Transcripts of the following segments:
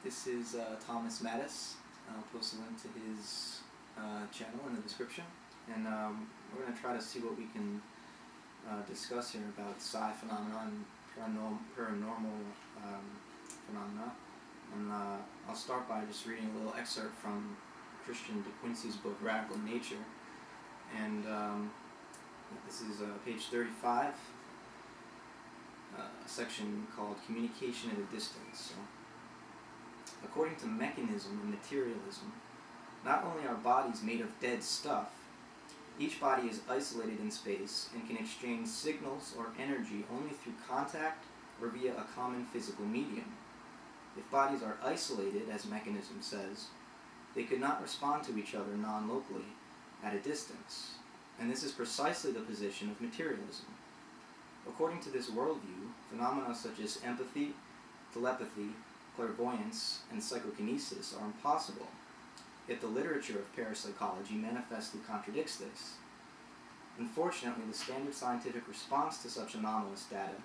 This is Thomas Mattis. I'll post a link to his channel in the description. And we're going to try to see what we can discuss here about psi phenomena and paranormal phenomena. And I'll start by just reading a little excerpt from Christian de Quincey's book, Radical Nature. And this is page 35, a section called Communication at a Distance. So, according to mechanism and materialism, not only are bodies made of dead stuff, each body is isolated in space and can exchange signals or energy only through contact or via a common physical medium. If bodies are isolated, as mechanism says, they could not respond to each other non-locally at a distance. And this is precisely the position of materialism. According to this worldview, phenomena such as empathy, telepathy, clairvoyance, and psychokinesis are impossible. Yet the literature of parapsychology manifestly contradicts this. Unfortunately, the standard scientific response to such anomalous data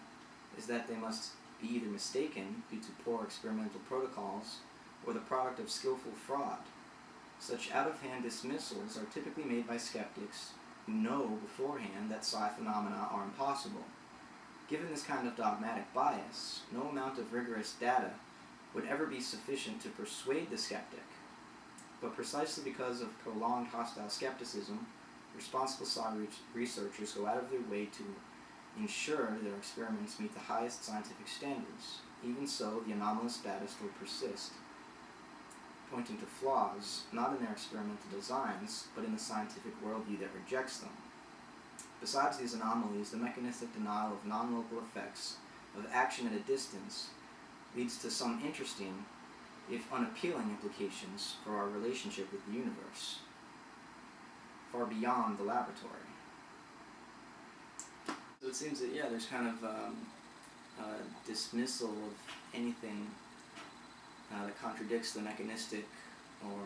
is that they must be either mistaken due to poor experimental protocols or the product of skillful fraud. Such out-of-hand dismissals are typically made by skeptics who know beforehand that psi phenomena are impossible. Given this kind of dogmatic bias, no amount of rigorous data would ever be sufficient to persuade the skeptic. But precisely because of prolonged hostile skepticism, responsible psi researchers go out of their way to ensure their experiments meet the highest scientific standards. Even so, the anomalous data still persist, pointing to flaws not in their experimental designs, but in the scientific worldview that rejects them. Besides these anomalies, the mechanistic denial of non-local effects of action at a distance leads to some interesting, if unappealing, implications for our relationship with the universe, far beyond the laboratory. So it seems that, yeah, there's kind of a dismissal of anything that contradicts the mechanistic or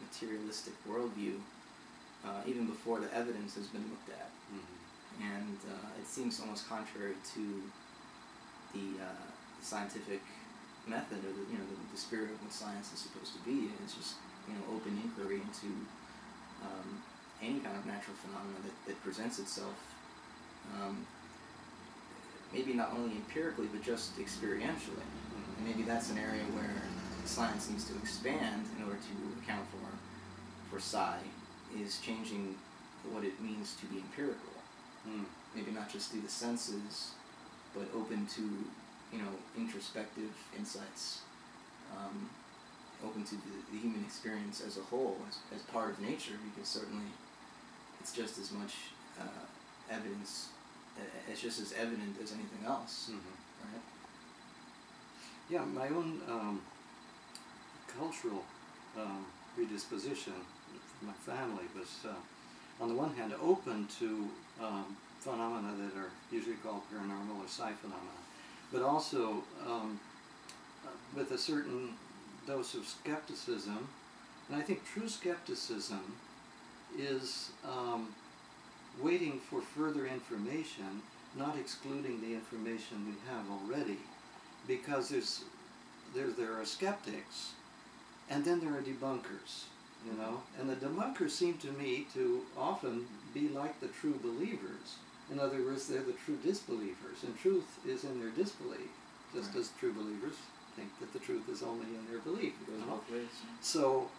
materialistic worldview, even before the evidence has been looked at. Mm-hmm. And it seems almost contrary to the scientific method, or the spirit of what science is supposed to be. It's just open inquiry into any kind of natural phenomena that presents itself, maybe not only empirically but just experientially. Mm-hmm. And maybe that's an area where science needs to expand in order to account for psi, is changing what it means to be empirical. Mm. Maybe not just through the senses, but open to introspective insights, open to the human experience as a whole, as part of nature, because certainly it's just as much evidence, it's just as evident as anything else. Mm-hmm. Right? Yeah, my own cultural predisposition, my family was, on the one hand, open to phenomena that are usually called paranormal or psi phenomena, but also with a certain dose of skepticism. And I think true skepticism is waiting for further information, not excluding the information we have already, because there are skeptics, and then there are debunkers, and the debunkers seem to me to often be like the true believers. In other words, they're the true disbelievers, and truth is in their disbelief, just as true believers think that the truth is only in their belief. It goes both ways. So,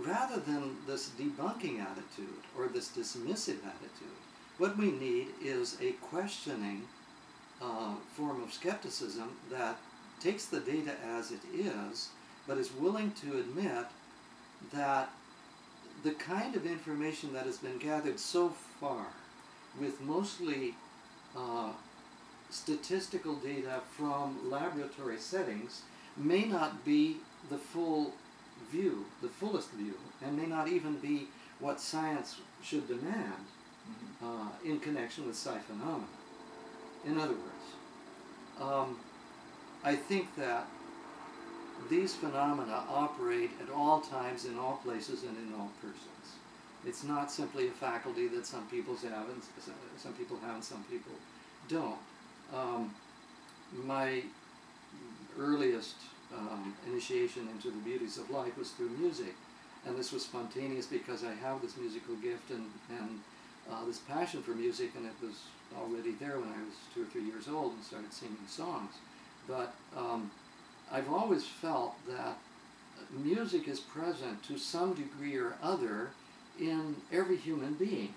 rather than this debunking attitude or this dismissive attitude, what we need is a questioning form of skepticism that takes the data as it is, but is willing to admit that the kind of information that has been gathered so far, with mostly statistical data from laboratory settings, may not be the full view, the fullest view, and may not even be what science should demand in connection with psi phenomena. In other words, I think that these phenomena operate at all times, in all places, and in all persons. It's not simply a faculty that some people have and some people have and some people don't. My earliest initiation into the beauties of life was through music. And this was spontaneous because I have this musical gift and this passion for music, and it was already there when I was 2 or 3 years old and started singing songs. But I've always felt that music is present to some degree or other in every human being.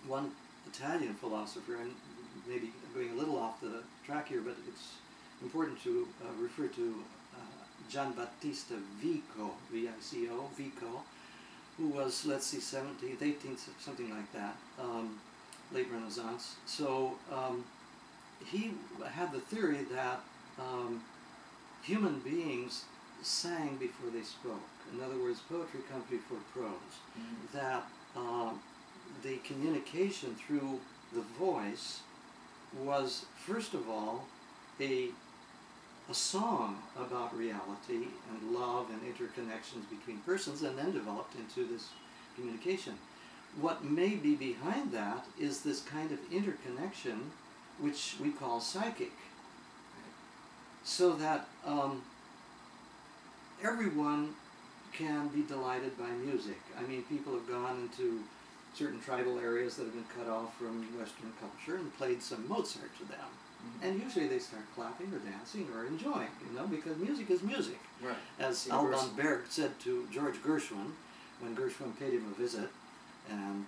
One Italian philosopher, and maybe going a little off the track here, but it's important to refer to Giambattista Vico, V-I-C-O, Vico, who was, let's see, 17th, 18th, something like that, late Renaissance. So he had the theory that human beings sang before they spoke. In other words, poetry comes before prose. Mm-hmm. That the communication through the voice was, first of all, a song about reality and love and interconnections between persons, and then developed into this communication. What may be behind that is this kind of interconnection which we call psychic. So that everyone can be delighted by music. I mean, people have gone into certain tribal areas that have been cut off from Western culture and played some Mozart to them. Mm-hmm. And usually they start clapping or dancing or enjoying, you know, because music is music. Right. As Alban Berg said to George Gershwin, when Gershwin paid him a visit, and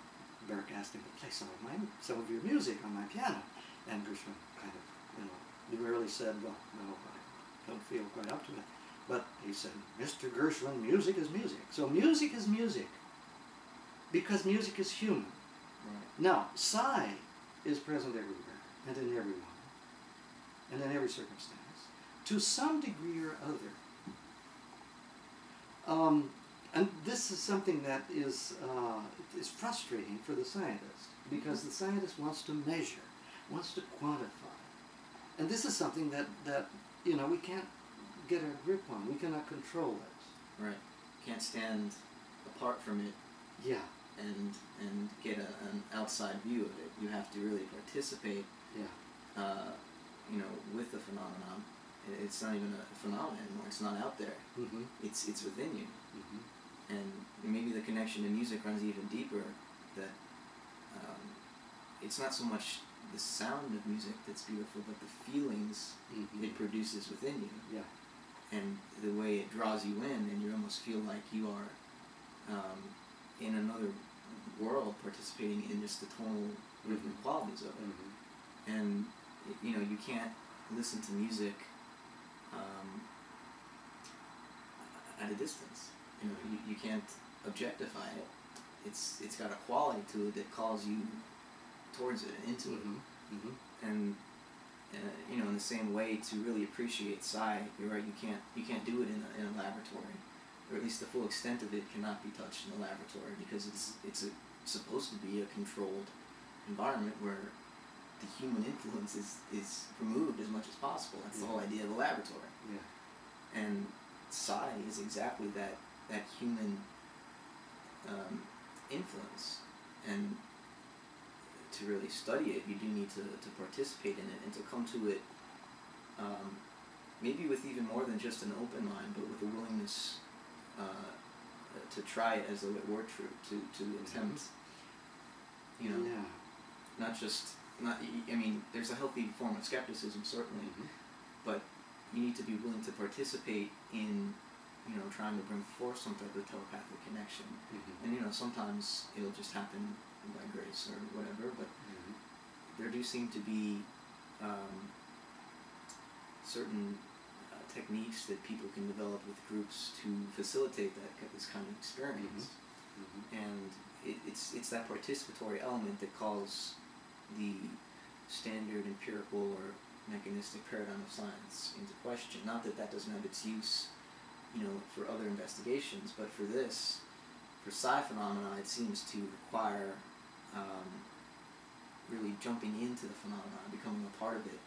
Berg asked him to play some of your music on my piano. And Gershwin kind of, you know, demurely said, well, no, I don't feel quite up to it. But he said, Mr. Gershwin, music is music. So music is music, because music is human. Right. Now, Psi is present everywhere, and in everyone, and in every circumstance, to some degree or other. And this is something that is frustrating for the scientist, because the scientist wants to measure, wants to quantify. And this is something that you know, we can't get a grip on. We cannot control it. Right. Can't stand apart from it. Yeah. And get an outside view of it. You have to really participate. Yeah. You know, with the phenomenon. It's not even a phenomenon anymore. It's not out there. Mm-hmm. It's within you. Mm-hmm. And maybe the connection to music runs even deeper. That it's not so much the sound of music that's beautiful, but the feelings it produces within you. Yeah. And the way it draws you in, and you almost feel like you are in another world, participating in just the tonal rhythmic qualities of it. Mm-hmm. And you know, you can't listen to music at a distance. You know, you can't objectify it. It's got a quality to it that calls you towards it and into it. Mm-hmm. And you know, in the same way, to really appreciate Psi, you're right. You can't do it in a laboratory, or at least the full extent of it cannot be touched in a laboratory, because it's supposed to be a controlled environment where the human influence is removed as much as possible. That's the whole idea of a laboratory. Yeah. And Psi is exactly that human influence. And to really study it, you do need to participate in it, and to come to it maybe with even more than just an open mind, but with a willingness to try it as though it were true, to attempt, you know, I mean, there's a healthy form of skepticism, certainly, but you need to be willing to participate in, you know, trying to bring forth some type of telepathic connection. And, you know, sometimes it'll just happen by grace or whatever, but there do seem to be certain techniques that people can develop with groups to facilitate this kind of experience. And it's that participatory element that calls the standard empirical or mechanistic paradigm of science into question. Not that that doesn't have its use, you know, for other investigations, but for this, for Psi phenomena, it seems to require really jumping into the phenomenon, becoming a part of it,